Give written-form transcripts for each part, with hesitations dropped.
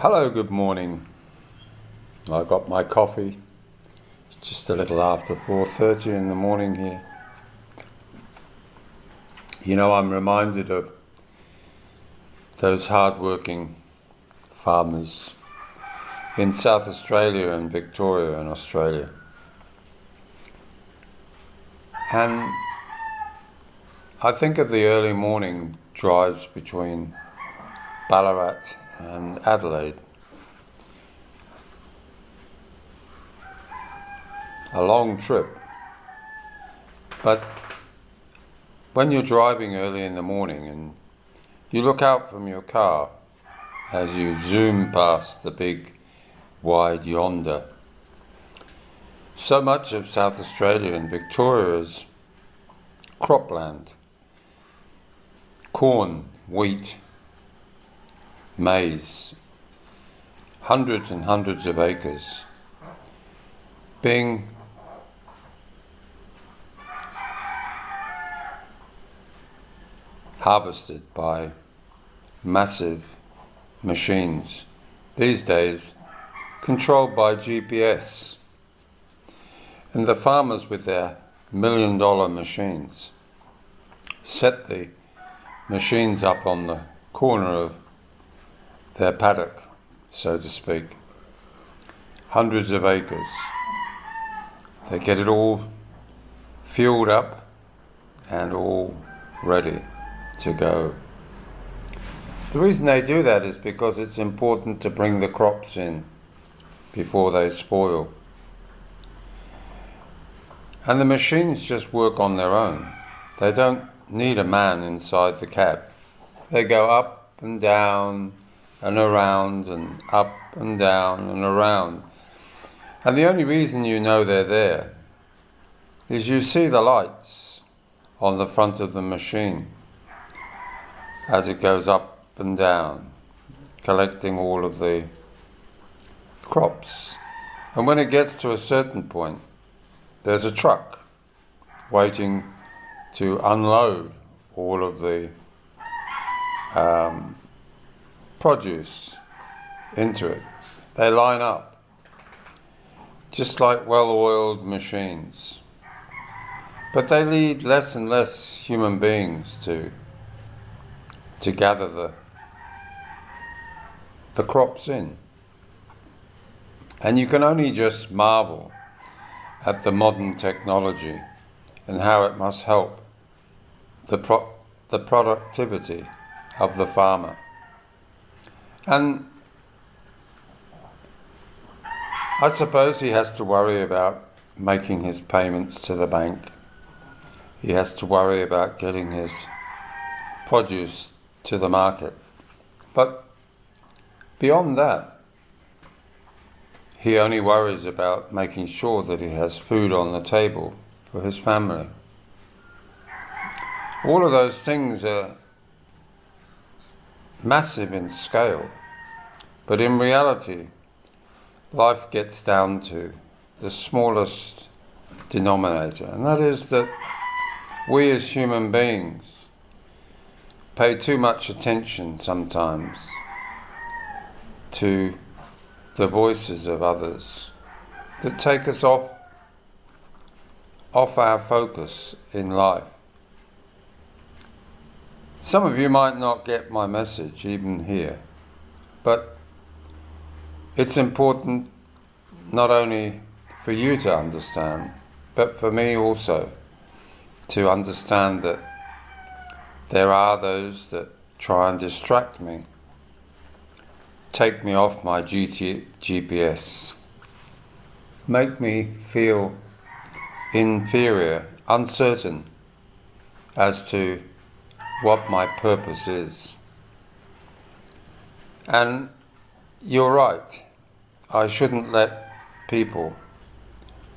Hello, good morning. I got my coffee. It's just a little after 4:30 in the morning here. I'm reminded of those hard-working farmers in South Australia and Victoria in Australia. And I think of the early morning drives between Ballarat and Adelaide. A long trip. But when you're driving early in the morning and you look out from your car as you zoom past the big wide yonder, so much of South Australia and Victoria is cropland. Corn, wheat, maize, hundreds and hundreds of acres being harvested by massive machines, these days controlled by GPS. And the farmers with their $1 million machines set the machines up on the corner of their paddock, so to speak. Hundreds of acres. They get it all fueled up and all ready to go. The reason they do that is because it's important to bring the crops in before they spoil. And the machines just work on their own. They don't need a man inside the cab. They go up and down and around and up and down and around. And the only reason you know they're there is you see the lights on the front of the machine as it goes up and down, collecting all of the crops. And when it gets to a certain point, there's a truck waiting to unload all of the produce into it. They line up, just like well-oiled machines. But they need less and less human beings to gather the crops in. And you can only just marvel at the modern technology and how it must help the productivity of the farmer. And I suppose he has to worry about making his payments to the bank. He has to worry about getting his produce to the market. But beyond that, he only worries about making sure that he has food on the table for his family. All of those things are massive in scale, but in reality, life gets down to the smallest denominator, and that is that we as human beings pay too much attention sometimes to the voices of others that take us off our focus in life. Some of you might not get my message even here, but it's important not only for you to understand, but for me also to understand that there are those that try and distract me, take me off my GPS, make me feel inferior, uncertain as to what my purpose is. And you're right, I shouldn't let people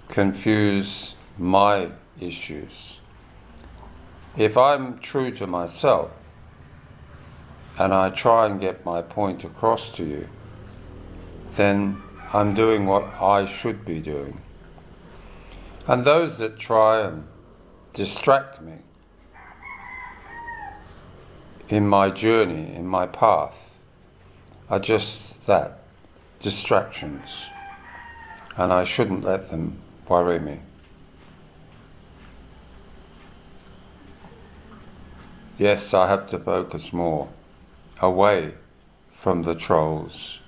confuse my issues. If I'm true to myself and I try and get my point across to you, then I'm doing what I should be doing. And those that try and distract me in my journey, in my path, are just that, distractions, and I shouldn't let them worry me. Yes, I have to focus more away from the trolls,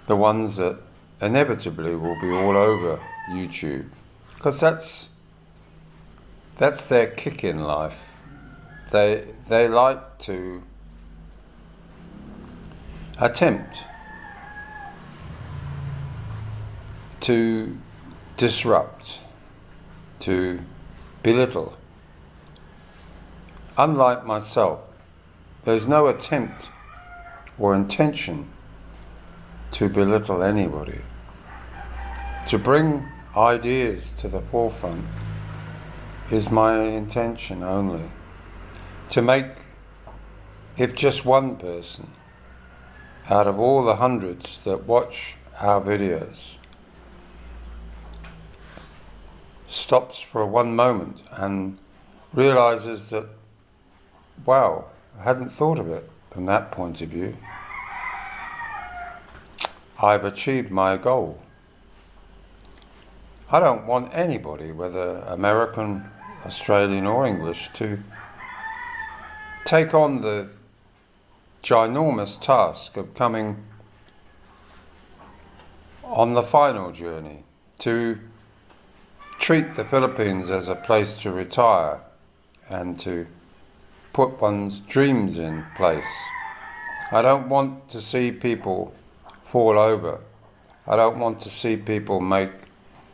the ones that inevitably will be all over YouTube, because that's their kick in life. They like to attempt to disrupt, to belittle. Unlike myself, there's no attempt or intention to belittle anybody. To bring ideas to the forefront is my intention only. To make, if just one person out of all the hundreds that watch our videos stops for one moment and realizes that, wow, I hadn't thought of it from that point of view, I've achieved my goal. I don't want anybody, whether American, Australian or English, to take on the ginormous task of coming on the final journey, to treat the Philippines as a place to retire and to put one's dreams in place. I don't want to see people fall over. I don't want to see people make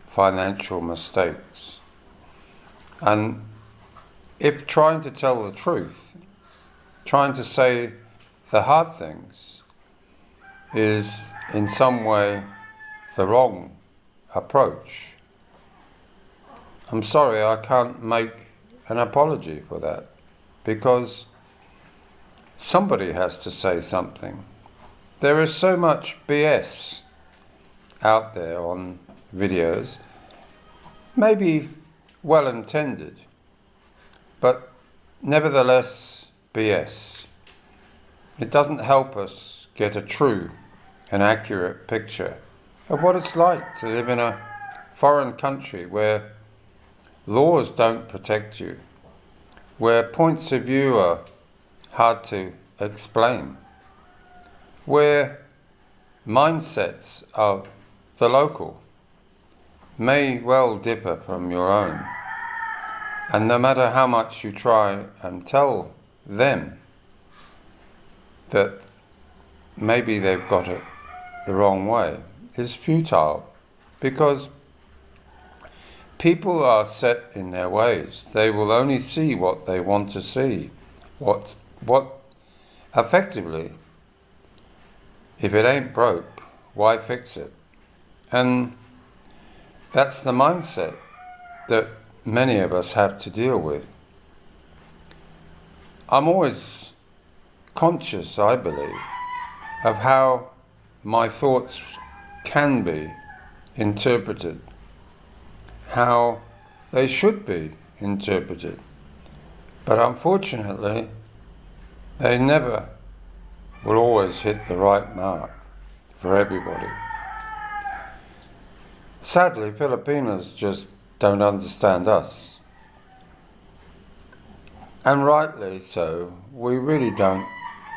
financial mistakes. And if trying to tell the truth, trying to say the hard things, is in some way the wrong approach, I'm sorry, I can't make an apology for that, because somebody has to say something. There is so much BS out there on videos, maybe well intended, but nevertheless BS. It doesn't help us get a true and accurate picture of what it's like to live in a foreign country where laws don't protect you, where points of view are hard to explain, where mindsets of the local may well differ from your own. And no matter how much you try and tell them that maybe they've got it the wrong way, is futile, because people are set in their ways. They will only see what they want to see. What effectively, if it ain't broke, why fix it? And that's the mindset that many of us have to deal with. I'm always conscious, I believe, of how my thoughts can be interpreted, how they should be interpreted. But unfortunately, they never will always hit the right mark for everybody. Sadly, Filipinos just don't understand us. And rightly so, we really don't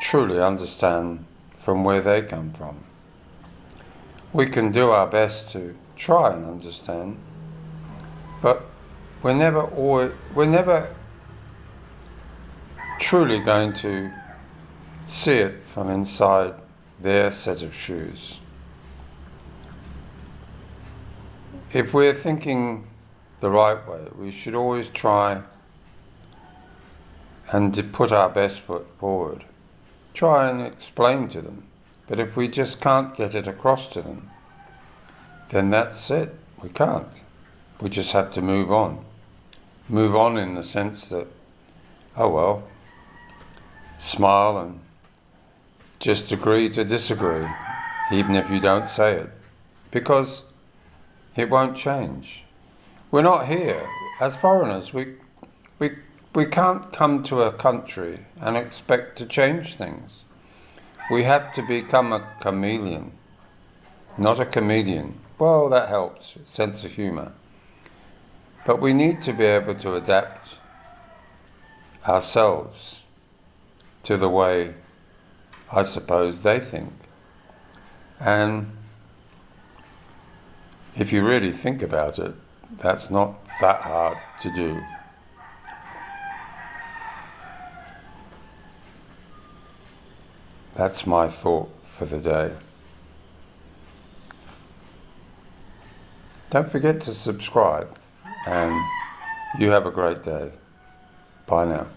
truly understand from where they come from. We can do our best to try and understand, but we're never truly going to see it from inside their set of shoes. If we're thinking the right way, we should always try and to put our best foot forward. Try and explain to them. But if we just can't get it across to them, then that's it. We can't. We just have to move on. Move on in the sense that, oh well, smile and just agree to disagree, even if you don't say it, because it won't change. We're not here as foreigners. We can't come to a country and expect to change things. We have to become a chameleon, not a comedian. Well, that helps, sense of humour. But we need to be able to adapt ourselves to the way, I suppose, they think. And if you really think about it, that's not that hard to do. That's my thought for the day. Don't forget to subscribe, and you have a great day. Bye now.